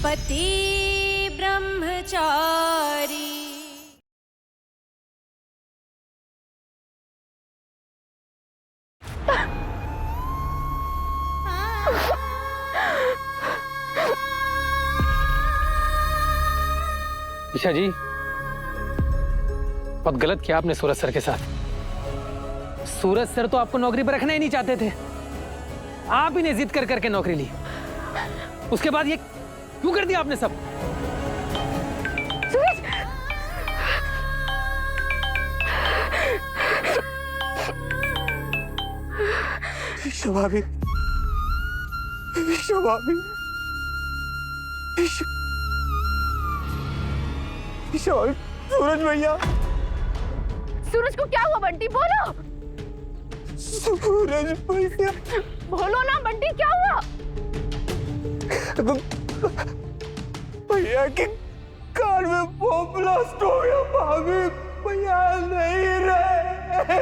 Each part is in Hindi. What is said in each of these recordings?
पति ब्रह्मचारी। ईशा जी, बहुत गलत किया आपने सूरज सर के साथ। सूरज सर तो आपको नौकरी पर रखना ही नहीं चाहते थे, आप ही ने जिद कर करके नौकरी ली। उसके बाद ये क्यों कर दिया आपने सब? सूरज! ईशा भाभी, ईशा भाभी, ईशा भाभी, सूरज भैया। सूरज को क्या हुआ बंटी, बोलो। सूरज भैया, बोलो ना बंटी, क्या हुआ? भैया के कार में बम ब्लास्ट हो गया भाभी, भैया नहीं रहे।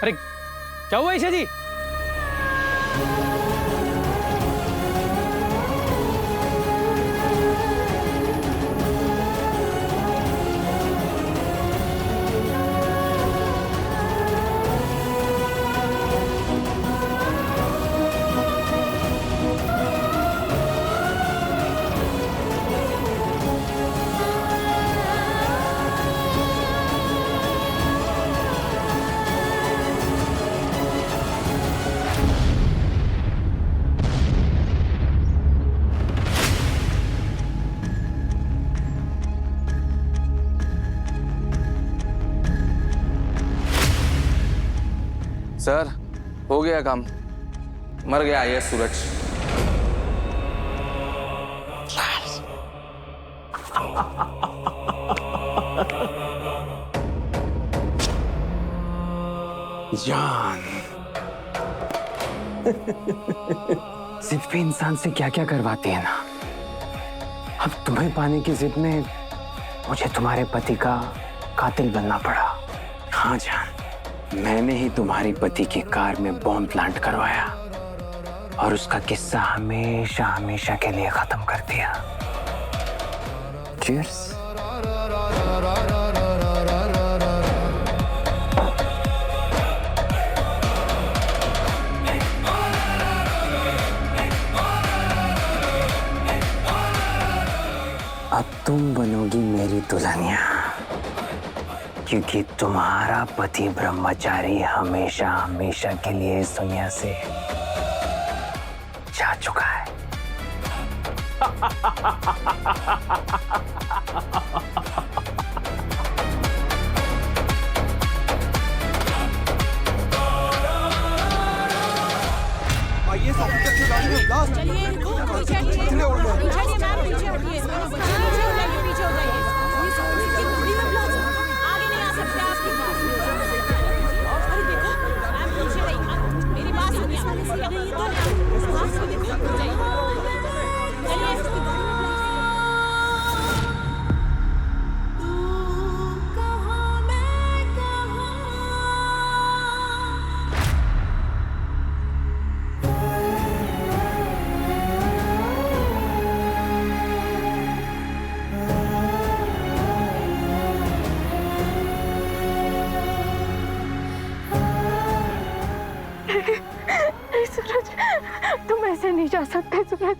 अरे क्या हुआ ईशा जी? सर, हो गया काम। मर गया ये सूरज। जान जिद पे इंसान से क्या क्या करवाती है ना। अब तुम्हें पाने की जिद में मुझे तुम्हारे पति का कातिल बनना पड़ा। हाँ जान, मैंने ही तुम्हारी पति की कार में बॉम्ब प्लांट करवाया और उसका किस्सा हमेशा हमेशा के लिए खत्म कर दिया। चीयर्स। अब तुम बनोगी मेरी दुल्हनिया, क्योंकि तुम्हारा पति ब्रह्मचारी हमेशा हमेशा के लिए इस दुनिया से जा चुका है। आइए सब पीछे गाड़ी में ब्लास्ट। चलिए पीछे हटिए, पीछे हो गया। पीछे हटिए मैम, पीछे हटिए, पीछे हो जाइए, पीछे हो जाइए। आगे नहीं आ सकते आपके पास। अरे देखो मैम, पीछे रहिए, मेरी बात सुनिए। ये तो पास से देखो, जाइए। चलिए सूरज, तुम ऐसे नहीं जा सकते सूरज।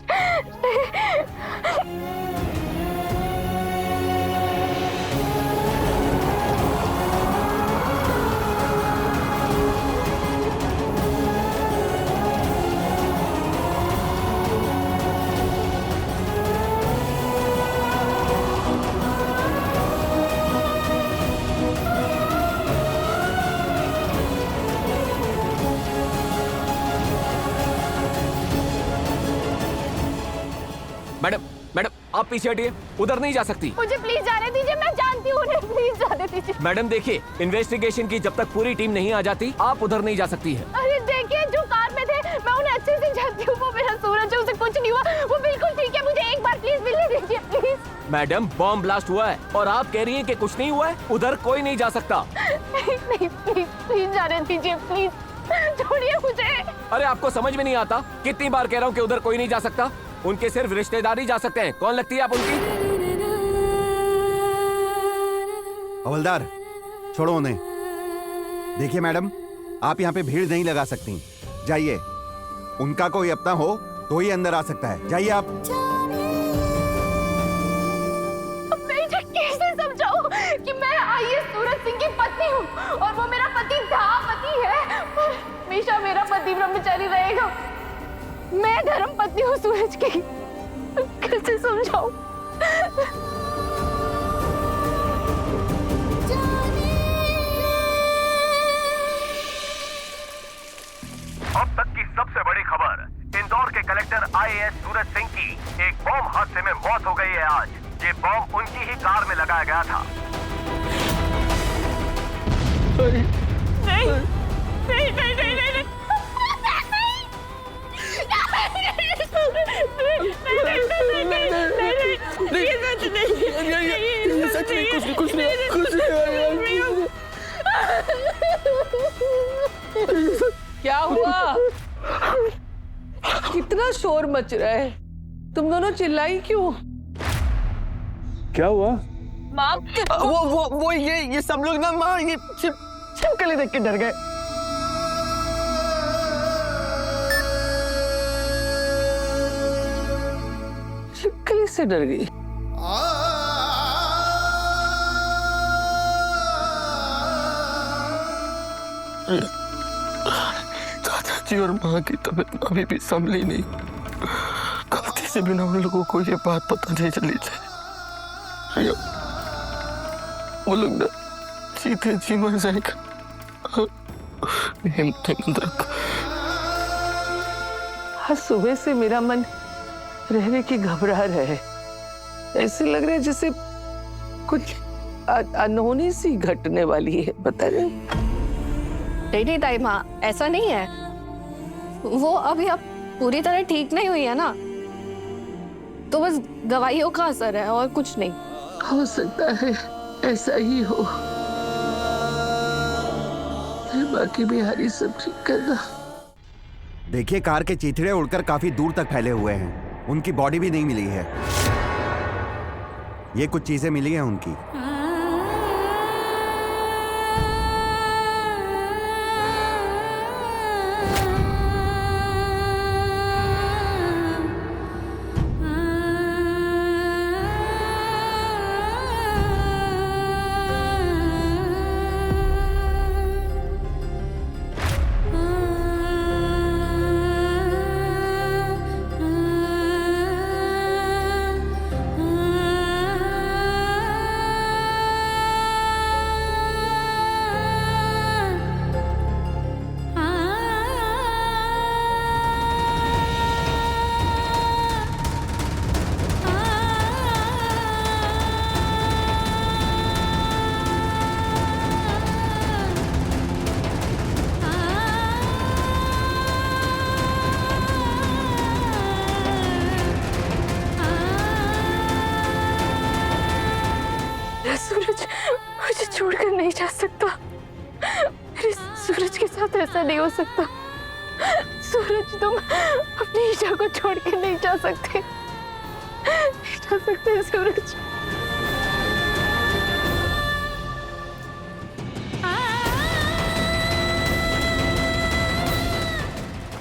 मैडम मैडम आप पीछे हटिए, उधर नहीं जा सकती। मुझे प्लीज जाने दीजिए, मैं जानती हूँ उन्हें, प्लीज जाने दीजिए। मैडम देखिए, इन्वेस्टिगेशन की जब तक पूरी टीम नहीं आ जाती आप उधर नहीं जा सकती है। अरे देखिए, जो कार में थे मैं उन्हें अच्छे से जानती हूँ, वो मेरा सूरज है, उसे कुछ नहीं हुआ, वो बिल्कुल ठीक है। मुझे एक बार प्लीज मिलने दीजिए, प्लीज। मैडम बॉम्ब ब्लास्ट हुआ है और आप कह रही हैं कि कुछ नहीं हुआ है, उधर कोई नहीं जा सकता। नहीं, प्लीज प्लीज जाने दीजिए, प्लीज छोड़िए मुझे। अरे आपको समझ में नहीं आता? कितनी बार कह रहा हूँ कि उधर कोई नहीं जा सकता। उनके सिर्फ रिश्तेदार ही जा सकते हैं। कौन लगती है आप उनकी? हवलदार, छोड़ो उन्हें। देखिए मैडम, आप यहाँ पे भीड़ नहीं लगा सकती, जाइए। उनका कोई अपना हो तो ही अंदर आ सकता है, जाइए आप। मैं इसे कैसे समझाऊं कि मैं आईएएस सूरज सिंह की पत्नी हूँ और वो मेरा पति था, पति है, और हमेशा मेरा पति ब्रह्मचारी रहेगा। मैं धर्म पत्नी हूँ सूरज की, कैसे समझाऊं? अब तक की सबसे बड़ी खबर, इंदौर के कलेक्टर आईएएस सूरज सिंह की एक बॉम्ब हादसे में मौत हो गई है आज। ये बॉम्ब उनकी ही कार में लगाया गया था। नहीं नहीं नहीं नहीं नहीं क्या हुआ? कितना शोर मच रहा है, तुम दोनों चिल्लाई क्यों? क्या हुआ? माँ, वो ये सब लोग ना माँ, ये छिपकली देख के डर गए। छिपकली से डर गई? दादाजी और माँ की तबीयत अभी भी संभली नहीं। गलती से भी ना उन लोगों को ये बात पता नहीं चली थी। वो लोग ना जीते जी मर जाएगा। हिम्मत रख। आज सुबह से मेरा मन रहने की घबरा रहा है। ऐसे लग रहा है जैसे कुछ अनहोनी सी घटने वाली है, पता नहीं। नहीं ताई माँ, ऐसा नहीं है। वो अभी अब पूरी तरह ठीक नहीं हुई है ना, तो बस दवाइयों का असर है और कुछ नहीं। हो सकता है ऐसा ही हो। बाकी बिहारी सब ठीक करना। देखिए, कार के चीथड़े उड़कर काफी दूर तक फैले हुए हैं। उनकी बॉडी भी नहीं मिली है। ये कुछ चीजें मिली हैं उनकी। सूरज मुझे छोड़कर नहीं जा सकता। मेरे सूरज के साथ ऐसा नहीं हो सकता। सूरज, तुम अपनी ईशा को छोड़ के नहीं जा सकते, नहीं जा सकते सूरज।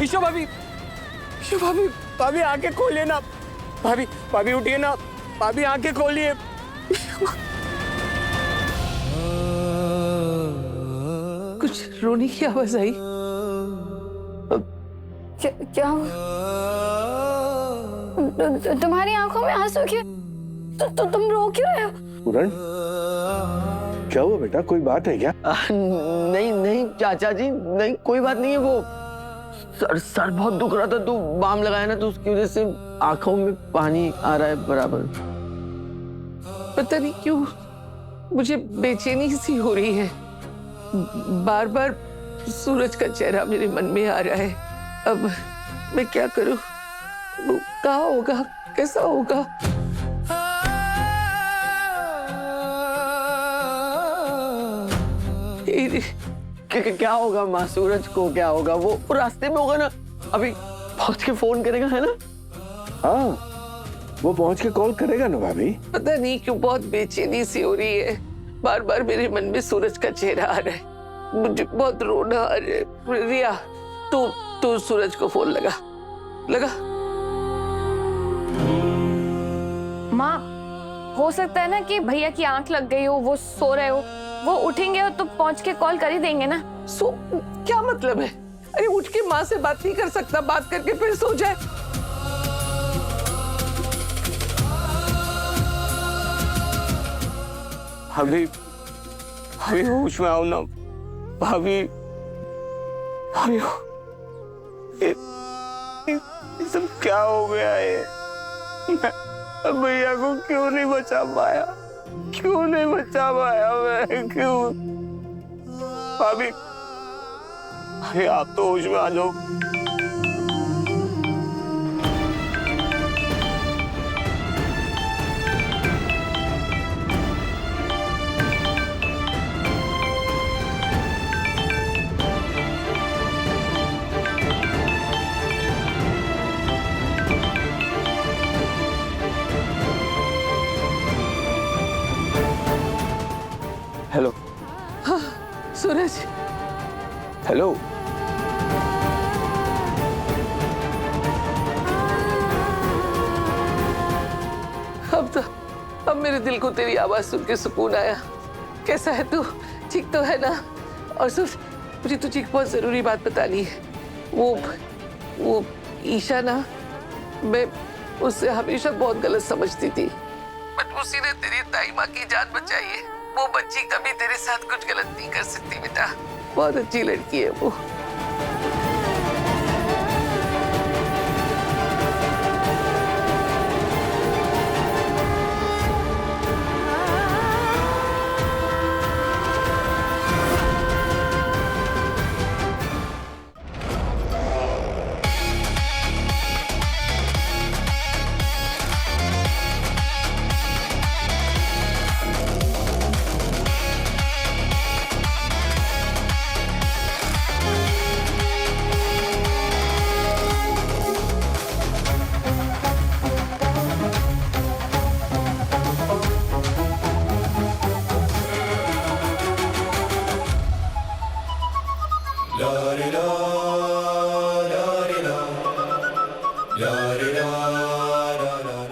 ईशा भाभी, ईशा भाभी, भाभी आंखें खोलिए ना। भाभी, भाभी उठिए ना। भाभी आंखें खोलिए। कुछ रोने की आवाज आई? क्या तुम्हारी आंखों में आंसू क्यों? तुम रो क्यों रहे हो? पूरन, क्या हुआ बेटा, कोई बात है क्या? नहीं नहीं चाचा जी, नहीं कोई बात नहीं है। वो सर बहुत दुख रहा था, तो बाम लगाया ना, तो उसकी वजह से आंखों में पानी आ रहा है बराबर। पता नहीं क्यों मुझे बेचैनी सी हो रही है। बार बार सूरज का चेहरा मेरे मन में आ रहा है। अब मैं क्या करूं? वो कहाँ होगा, कैसा होगा? क्या होगा माँ? सूरज को क्या होगा? वो रास्ते में होगा ना, अभी पहुंच के फोन करेगा, है ना? हाँ, वो पहुंच के कॉल करेगा ना भाभी। पता नहीं क्यों बहुत बेचैनी सी हो रही है। बार बार मेरे मन में सूरज का चेहरा आ रहा है। मुझे बहुत रोना आ रहा है। रिया, तू सूरज को फोन लगा। माँ, हो सकता है ना कि भैया की आंख लग गई हो, वो सो रहे हो, वो उठेंगे हो तो पहुंच के कॉल कर ही देंगे ना। क्या मतलब है? अरे उठ के माँ से बात नहीं कर सकता? बात करके फिर सो जाए। भाभी, होश में आओ ना भाभी। ये सब क्या हो गया है? मैं भैया को क्यों नहीं बचा पाया? मैं क्यों? भाभी, आप तो होश में आ जाओ। हेलो। हाँ, सूरज। हेलो। अब मेरे दिल को तेरी आवाज सुन के सुकून आया। कैसा है तू? ठीक तो है ना? और सुन, मुझे तुझे एक बहुत जरूरी बात बतानी है। वो ईशा ना, मैं उससे हमेशा बहुत गलत समझती थी, बट उसी ने तेरी ताई माँ की जान बचाई है। वो बच्ची कभी तेरे साथ कुछ गलत नहीं कर सकती बेटा। बहुत अच्छी लड़की है वो।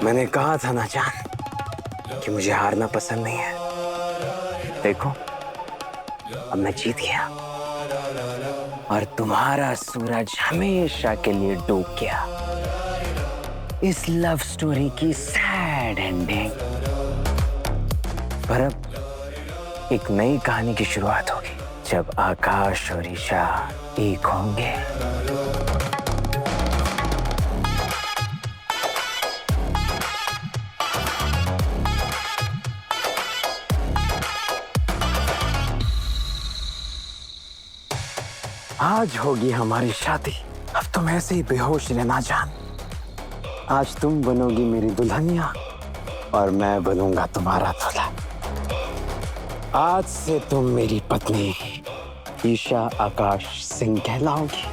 मैंने कहा था ना जान कि मुझे हारना पसंद नहीं है। देखो, अब मैं जीत गया और तुम्हारा सूरज हमेशा के लिए डूब गया। इस लव स्टोरी की सैड एंडिंग पर अब एक नई कहानी की शुरुआत होगी, जब आकाश और ईशा एक होंगे। आज होगी हमारी शादी। अब तुम ऐसे ही बेहोश रहना जान। आज तुम बनोगी मेरी दुल्हनिया और मैं बनूंगा तुम्हारा दूल्हा। आज से तुम मेरी पत्नी ईशा आकाश सिंह कहलाओगी।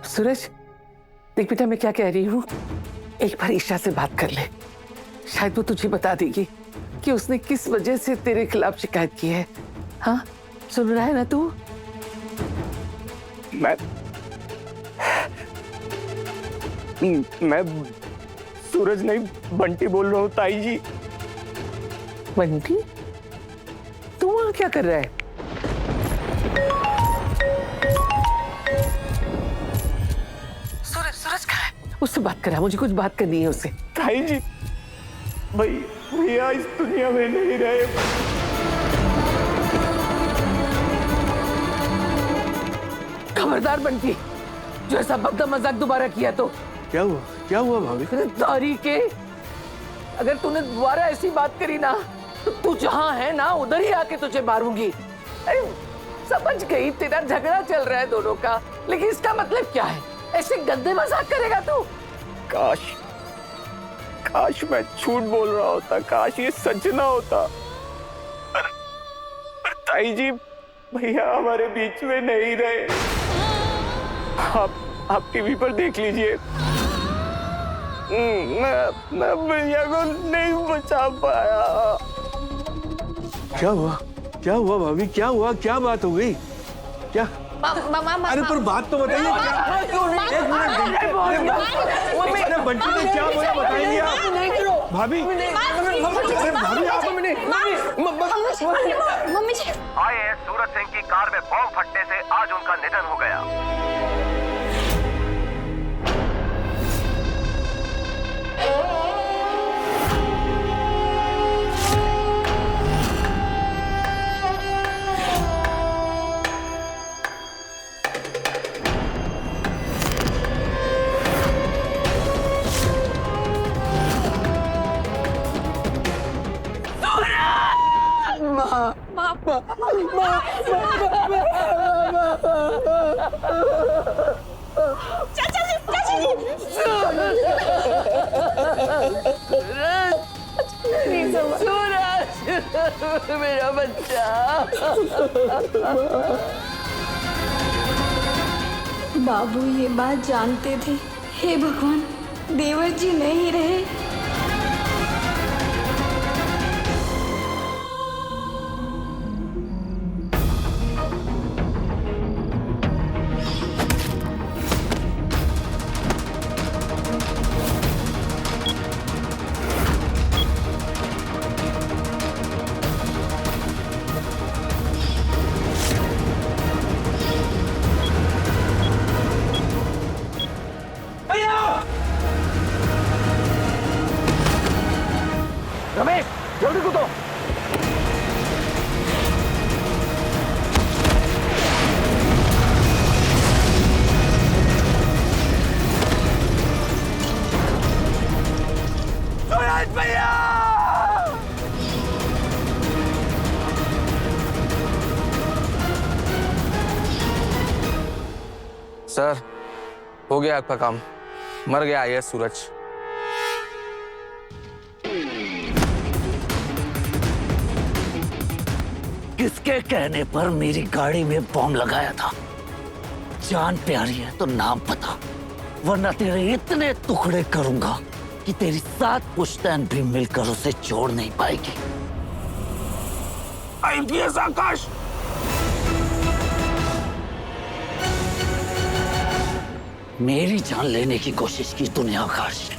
सूरज, देख बेटा, मैं क्या कह रही हूँ, एक बार ईशा से बात कर ले। शायद वो तुझे बता देगी कि उसने किस वजह से तेरे खिलाफ शिकायत की है। हाँ, सुन रहा है ना तू? मैं सूरज नहीं बंटी बोल रहा हूँ ताई जी। बंटी, तू वहां क्या कर रहा है? सूरज कहाँ है? उससे बात कर रहा है, मुझे कुछ बात करनी है उससे। ताई जी, भैया इस दुनिया में नहीं रहे। खबरदार बंटी, जो ऐसा बद्दा मजाक दोबारा किया तो। क्या हुआ भाभी? तारी के, अगर तूने दोबारा ऐसी बात करी ना तो तू जहां है ना उधर ही आके तुझे मारूंगी। अरे समझ गई, तेरा झगड़ा चल रहा है दोनों का, लेकिन इसका मतलब क्या है? ऐसे गंदे मजाक करेगा तू? काश मैं झूठ बोल रहा होता, काश ये सच ना होता। पर ताई जी, भैया हमारे बीच में नहीं रहे। आप टीवी पर देख लीजिए, मैं भैया को नहीं बचा पाया। क्या हुआ भाभी? क्या हुआ? क्या बात हो गई? क्या? अरे पर बात तो बताइए। अरे बंटी ने क्या बोला बताइए आप। भाभी, अरे भाभी आप मम्मी जी। आईएएस सूरज सिंह की कार में बॉम्ब फटने से आज उनका निधन हो गया। चाचा जी, सूरज, मेरा बच्चा। बाबू ये बात जानते थे। हे भगवान, देवर जी नहीं रहे। रमेश, जल्दी कूदो। सूरज भैया! सर, हो गया आपका काम। मर गया आईएएस सूरज। किसके कहने पर मेरी गाड़ी में बॉम्ब लगाया था? जान प्यारी है तो नाम पता, वरना तेरे इतने टुकड़े करूंगा कि तेरी 7 पुश्तैन भी मिलकर उसे जोड़ नहीं पाएगी। आईपीएस आकाश! मेरी जान लेने की कोशिश की तूने आकाश,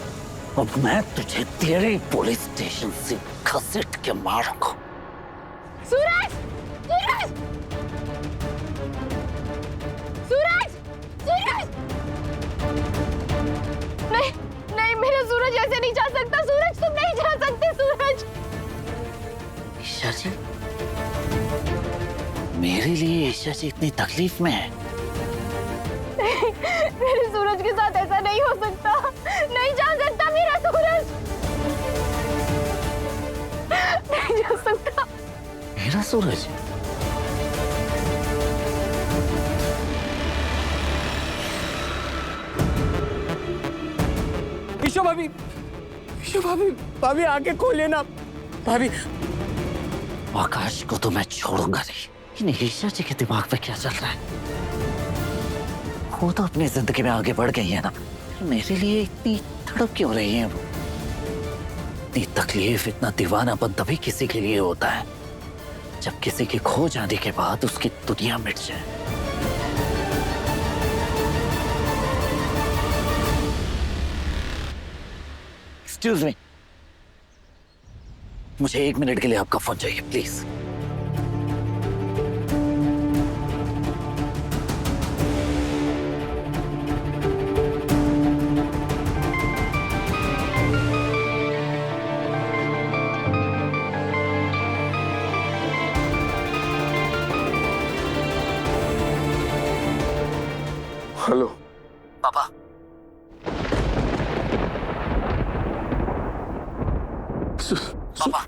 अब मैं तुझे तेरे पुलिस स्टेशन से घसीट के मारूंगा। सूरज! सूरज! सूरज! सूरज! नहीं, नहीं, मेरा सूरज ऐसे नहीं जा सकता। सूरज, तुम नहीं जा सकते। सूरज! ईशा जी, मेरे लिए ईशा जी इतनी तकलीफ में है? मेरे सूरज के साथ ऐसा नहीं हो सकता। नहीं जा सकता मेरा सूरज। नहीं जा सकता मेरा सूरज। ईशा भाभी, भाभी आके खोलिए ना। भाभी, आकाश को तो मैं छोड़ूंगा नहीं। इन ईशा जी के दिमाग पे क्या चल रहा है? वो तो अपनी जिंदगी में आगे बढ़ गई है ना, मेरे लिए इतनी तड़प क्यों रही है वो? इतनी तकलीफ, इतना दीवानापन तभी किसी के लिए होता है जब किसी के खो जाने के बाद उसकी दुनिया मिट जाए। एक्सक्यूज मी, मुझे 1 मिनट के लिए आपका फोन चाहिए प्लीज। हेलो पापा, पापा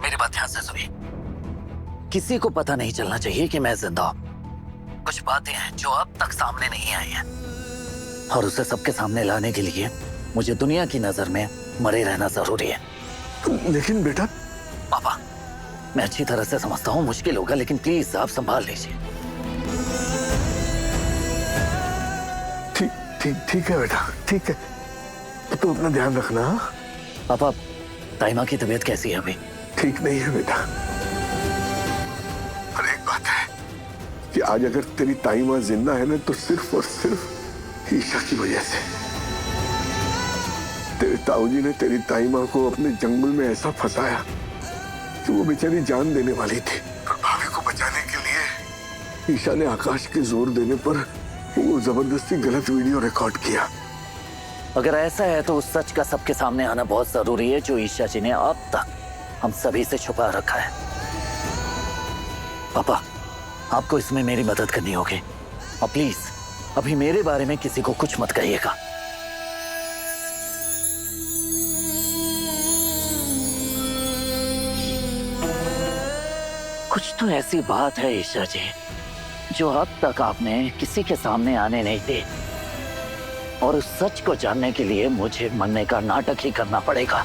मेरी बात ध्यान से सुनिए। किसी को पता नहीं चलना चाहिए कि मैं जिंदा हूं। कुछ बातें हैं जो अब तक सामने नहीं आई हैं और उसे सबके सामने लाने के लिए मुझे दुनिया की नजर में मरे रहना जरूरी है। लेकिन बेटा। पापा मैं अच्छी तरह से समझता हूँ मुश्किल होगा, लेकिन प्लीज आप संभाल लीजिए। ठीक है बेटा, ठीक है। तो अपना ध्यान रखना। पापा ताइमा की तबीयत कैसी है अभी? ठीक नहीं है बेटा। और एक बात है कि आज अगर तेरी ताइमा जिंदा है ना तो सिर्फ और सिर्फ ईशा की वजह से। तेरे ताऊजी ने तेरी ताइमा को अपने जंगल में ऐसा फंसाया कि वो बेचारी जान देने वाली थी, पर भाभी को बचाने के लिए ईशा ने आकाश के जोर देने पर वो जबरदस्ती गलत वीडियो रिकॉर्ड किया। अगर ऐसा है तो उस सच का सबके सामने आना बहुत जरूरी है जो ईशा जी ने अब तक हम सभी से छुपा रखा है। पापा आपको इसमें मेरी मदद करनी होगी और प्लीज अभी मेरे बारे में किसी को कुछ मत कहिएगा। कुछ तो ऐसी बात है ईशा जी जो अब तक आपने किसी के सामने आने नहीं दी, और उस सच को जानने के लिए मुझे मरने का नाटक ही करना पड़ेगा।